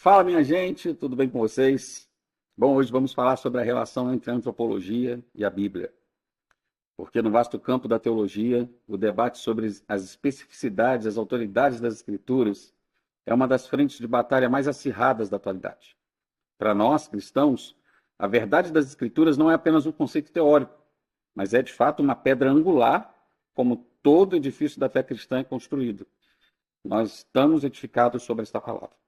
Fala, minha gente, tudo bem com vocês? Bom, hoje vamos falar sobre a relação entre a antropologia e a Bíblia, porque no vasto campo da teologia, o debate sobre as especificidades, as autoridades das Escrituras é uma das frentes de batalha mais acirradas da atualidade. Para nós, cristãos, a verdade das Escrituras não é apenas um conceito teórico, mas é de fato uma pedra angular, como todo edifício da fé cristã é construído. Nós estamos edificados sobre esta palavra.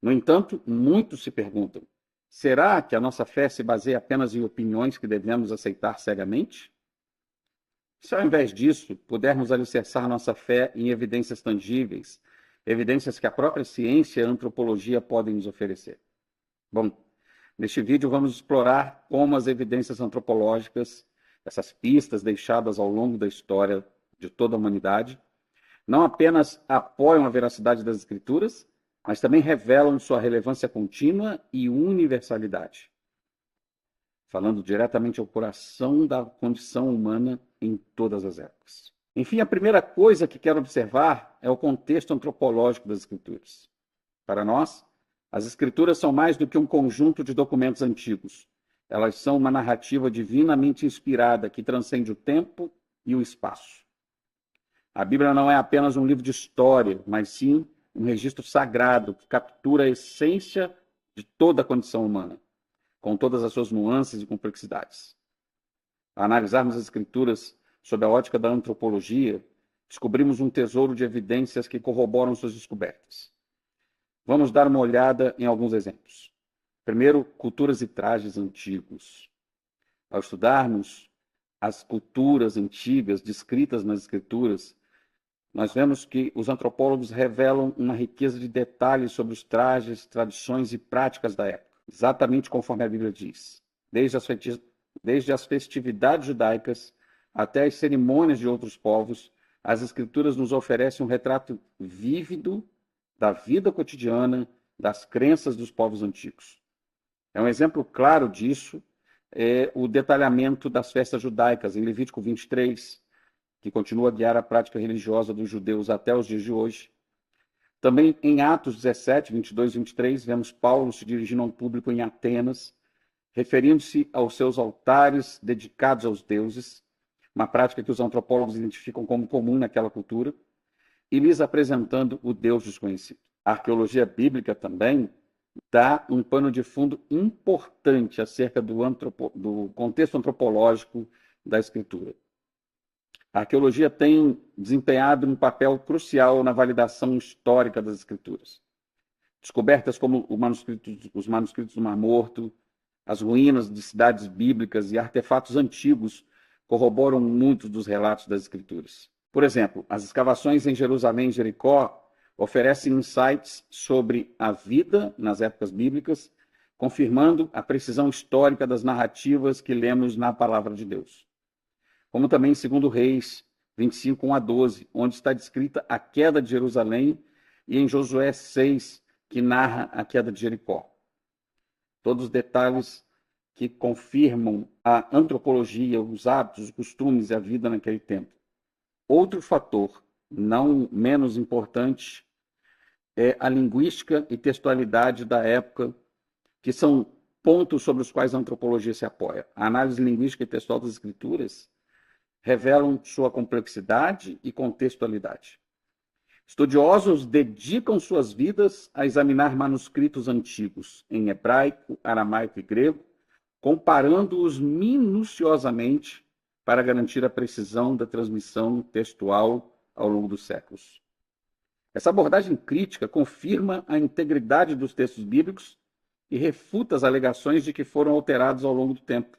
No entanto, muitos se perguntam: será que a nossa fé se baseia apenas em opiniões que devemos aceitar cegamente? Se ao invés disso, pudermos alicerçar nossa fé em evidências tangíveis, evidências que a própria ciência e a antropologia podem nos oferecer? Bom, neste vídeo vamos explorar como as evidências antropológicas, essas pistas deixadas ao longo da história de toda a humanidade, não apenas apoiam a veracidade das Escrituras, mas também revelam sua relevância contínua e universalidade, falando diretamente ao coração da condição humana em todas as épocas. Enfim, a primeira coisa que quero observar é o contexto antropológico das Escrituras. Para nós, as Escrituras são mais do que um conjunto de documentos antigos. Elas são uma narrativa divinamente inspirada que transcende o tempo e o espaço. A Bíblia não é apenas um livro de história, mas sim um registro sagrado que captura a essência de toda a condição humana, com todas as suas nuances e complexidades. Ao analisarmos as Escrituras sob a ótica da antropologia, descobrimos um tesouro de evidências que corroboram suas descobertas. Vamos dar uma olhada em alguns exemplos. Primeiro, culturas e trajes antigos. Ao estudarmos as culturas antigas descritas nas Escrituras, nós vemos que os antropólogos revelam uma riqueza de detalhes sobre os trajes, tradições e práticas da época, exatamente conforme a Bíblia diz. Desde as festividades judaicas até as cerimônias de outros povos, as Escrituras nos oferecem um retrato vívido da vida cotidiana, das crenças dos povos antigos. Um exemplo claro disso é o detalhamento das festas judaicas, em Levítico 23, que continua a guiar a prática religiosa dos judeus até os dias de hoje. Também em Atos 17, 22 e 23, vemos Paulo se dirigindo a um público em Atenas, referindo-se aos seus altares dedicados aos deuses, uma prática que os antropólogos identificam como comum naquela cultura, e lhes apresentando o Deus desconhecido. A arqueologia bíblica também dá um pano de fundo importante acerca do contexto antropológico da Escritura. A arqueologia tem desempenhado um papel crucial na validação histórica das Escrituras. Descobertas como os manuscritos do Mar Morto, as ruínas de cidades bíblicas e artefatos antigos corroboram muitos dos relatos das Escrituras. Por exemplo, as escavações em Jerusalém e Jericó oferecem insights sobre a vida nas épocas bíblicas, confirmando a precisão histórica das narrativas que lemos na Palavra de Deus. Como também em 2 Reis 25, 1 a 12, onde está descrita a queda de Jerusalém, e em Josué 6, que narra a queda de Jericó. Todos os detalhes que confirmam a antropologia, os hábitos, os costumes e a vida naquele tempo. Outro fator, não menos importante, é a linguística e textualidade da época, que são pontos sobre os quais a antropologia se apoia. A análise linguística e textual das Escrituras revelam sua complexidade e contextualidade. Estudiosos dedicam suas vidas a examinar manuscritos antigos em hebraico, aramaico e grego, comparando-os minuciosamente para garantir a precisão da transmissão textual ao longo dos séculos. Essa abordagem crítica confirma a integridade dos textos bíblicos e refuta as alegações de que foram alterados ao longo do tempo,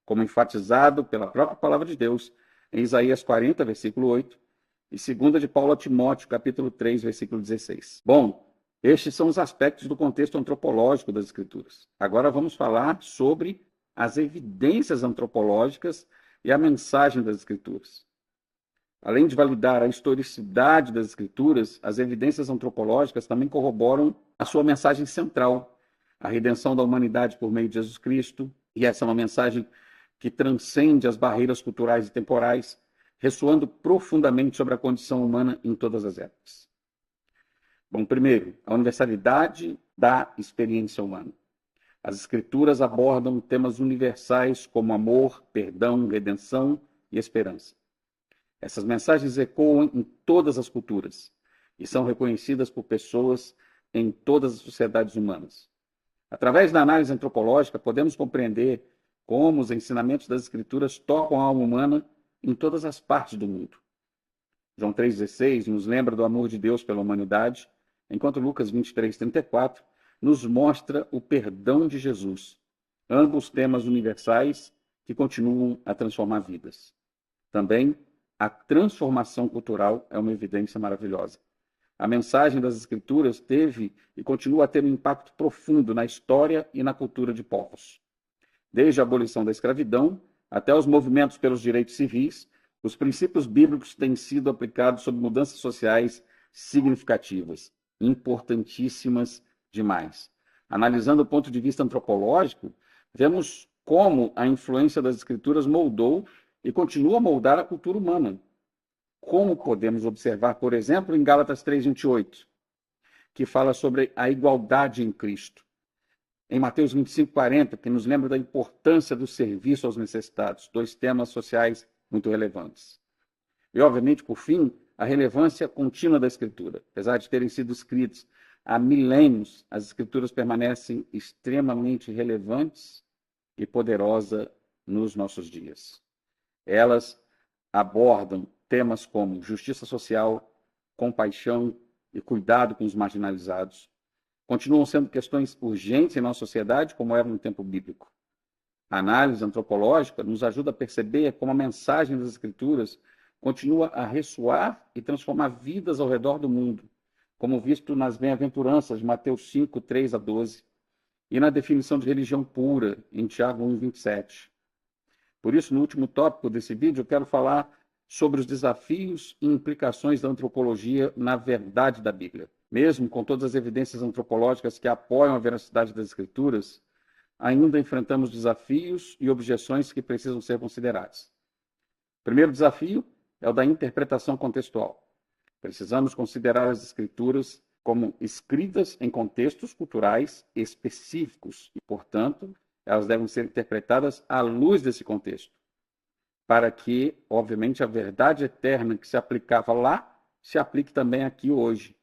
como enfatizado pela própria palavra de Deus em Isaías 40, versículo 8, e 2 de Paulo a Timóteo, capítulo 3, versículo 16. Bom, estes são os aspectos do contexto antropológico das Escrituras. Agora vamos falar sobre as evidências antropológicas e a mensagem das Escrituras. Além de validar a historicidade das Escrituras, as evidências antropológicas também corroboram a sua mensagem central, a redenção da humanidade por meio de Jesus Cristo, e essa é uma mensagem que transcende as barreiras culturais e temporais, ressoando profundamente sobre a condição humana em todas as épocas. Bom, primeiro, a universalidade da experiência humana. As Escrituras abordam temas universais como amor, perdão, redenção e esperança. Essas mensagens ecoam em todas as culturas e são reconhecidas por pessoas em todas as sociedades humanas. Através da análise antropológica, podemos compreender como os ensinamentos das Escrituras tocam a alma humana em todas as partes do mundo. João 3,16 nos lembra do amor de Deus pela humanidade, enquanto Lucas 23,34 nos mostra o perdão de Jesus, ambos temas universais que continuam a transformar vidas. Também, a transformação cultural é uma evidência maravilhosa. A mensagem das Escrituras teve e continua a ter um impacto profundo na história e na cultura de povos. Desde a abolição da escravidão até os movimentos pelos direitos civis, os princípios bíblicos têm sido aplicados sobre mudanças sociais significativas, importantíssimas demais. Analisando o ponto de vista antropológico, vemos como a influência das Escrituras moldou e continua a moldar a cultura humana. Como podemos observar, por exemplo, em Gálatas 3,28, que fala sobre a igualdade em Cristo. Em Mateus 25,40, que nos lembra da importância do serviço aos necessitados, dois temas sociais muito relevantes. E, obviamente, por fim, a relevância contínua da Escritura. Apesar de terem sido escritos há milênios, as Escrituras permanecem extremamente relevantes e poderosas nos nossos dias. Elas abordam temas como justiça social, compaixão e cuidado com os marginalizados. Continuam sendo questões urgentes em nossa sociedade, como era no tempo bíblico. A análise antropológica nos ajuda a perceber como a mensagem das Escrituras continua a ressoar e transformar vidas ao redor do mundo, como visto nas bem-aventuranças de Mateus 5, 3 a 12, e na definição de religião pura, em Tiago 1, 27. Por isso, no último tópico desse vídeo, eu quero falar sobre os desafios e implicações da antropologia na verdade da Bíblia. Mesmo com todas as evidências antropológicas que apoiam a veracidade das Escrituras, ainda enfrentamos desafios e objeções que precisam ser considerados. O primeiro desafio é o da interpretação contextual. Precisamos considerar as Escrituras como escritas em contextos culturais específicos e, portanto, elas devem ser interpretadas à luz desse contexto, para que, obviamente, a verdade eterna que se aplicava lá se aplique também aqui hoje.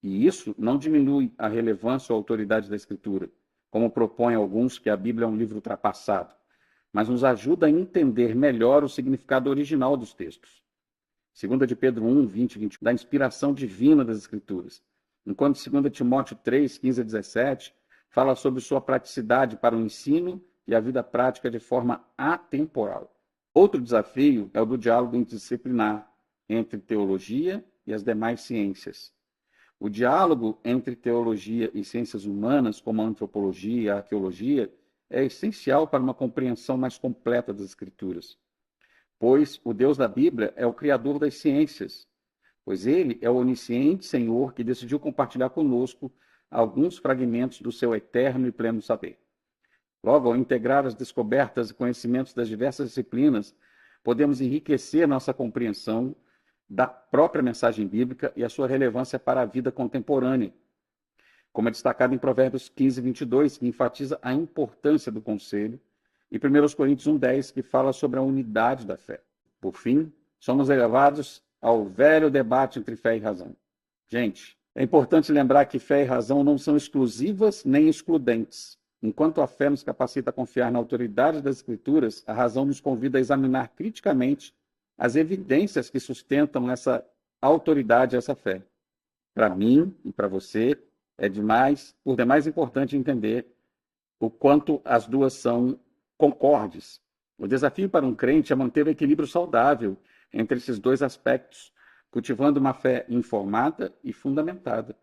E isso não diminui a relevância ou autoridade da Escritura, como propõem alguns que a Bíblia é um livro ultrapassado, mas nos ajuda a entender melhor o significado original dos textos. 2 de Pedro 1, 20 e 21, da inspiração divina das Escrituras, enquanto 2 Timóteo 3, 15 a 17, fala sobre sua praticidade para o ensino e a vida prática de forma atemporal. Outro desafio é o do diálogo interdisciplinar entre teologia e as demais ciências. O diálogo entre teologia e ciências humanas, como a antropologia e a arqueologia, é essencial para uma compreensão mais completa das Escrituras, pois o Deus da Bíblia é o Criador das ciências, pois ele é o onisciente Senhor que decidiu compartilhar conosco alguns fragmentos do seu eterno e pleno saber. Logo, ao integrar as descobertas e conhecimentos das diversas disciplinas, podemos enriquecer nossa compreensão da própria mensagem bíblica e a sua relevância para a vida contemporânea, como é destacado em Provérbios 15, 22, que enfatiza a importância do conselho, e 1 Coríntios 1, 10, que fala sobre a unidade da fé. Por fim, somos levados ao velho debate entre fé e razão. Gente, é importante lembrar que fé e razão não são exclusivas nem excludentes. Enquanto a fé nos capacita a confiar na autoridade das Escrituras, a razão nos convida a examinar criticamente as evidências que sustentam essa autoridade, essa fé. Para mim e para você, é por demais importante entender o quanto as duas são concordes. O desafio para um crente é manter o equilíbrio saudável entre esses dois aspectos, cultivando uma fé informada e fundamentada.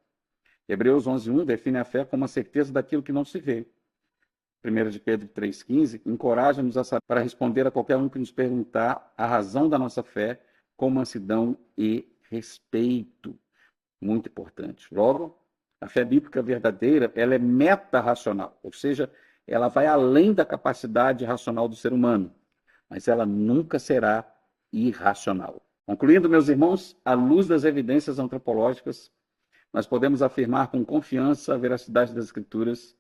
Hebreus 11:1 define a fé como a certeza daquilo que não se vê. 1 de Pedro 3,15 encoraja-nos a saber para responder a qualquer um que nos perguntar a razão da nossa fé com mansidão e respeito. Muito importante. Logo, a fé bíblica verdadeira, ela é meta-racional, ou seja, ela vai além da capacidade racional do ser humano, mas ela nunca será irracional. Concluindo, meus irmãos, à luz das evidências antropológicas, nós podemos afirmar com confiança a veracidade das Escrituras,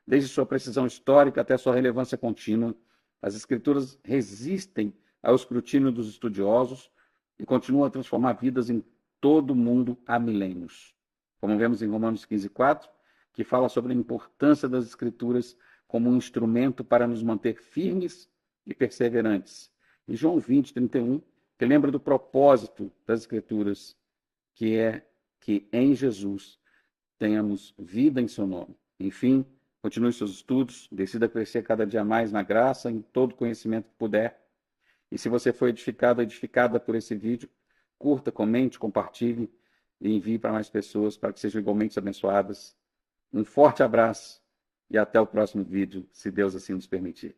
desde sua precisão histórica até sua relevância contínua. As Escrituras resistem ao escrutínio dos estudiosos e continuam a transformar vidas em todo o mundo há milênios. Como vemos em Romanos 15:4, que fala sobre a importância das Escrituras como um instrumento para nos manter firmes e perseverantes. E João 20:31, que lembra do propósito das Escrituras, que é que em Jesus tenhamos vida em seu nome. Enfim, continue seus estudos, decida crescer cada dia mais na graça, em todo conhecimento que puder. E se você foi edificado ou edificada por esse vídeo, curta, comente, compartilhe e envie para mais pessoas para que sejam igualmente abençoadas. Um forte abraço e até o próximo vídeo, se Deus assim nos permitir.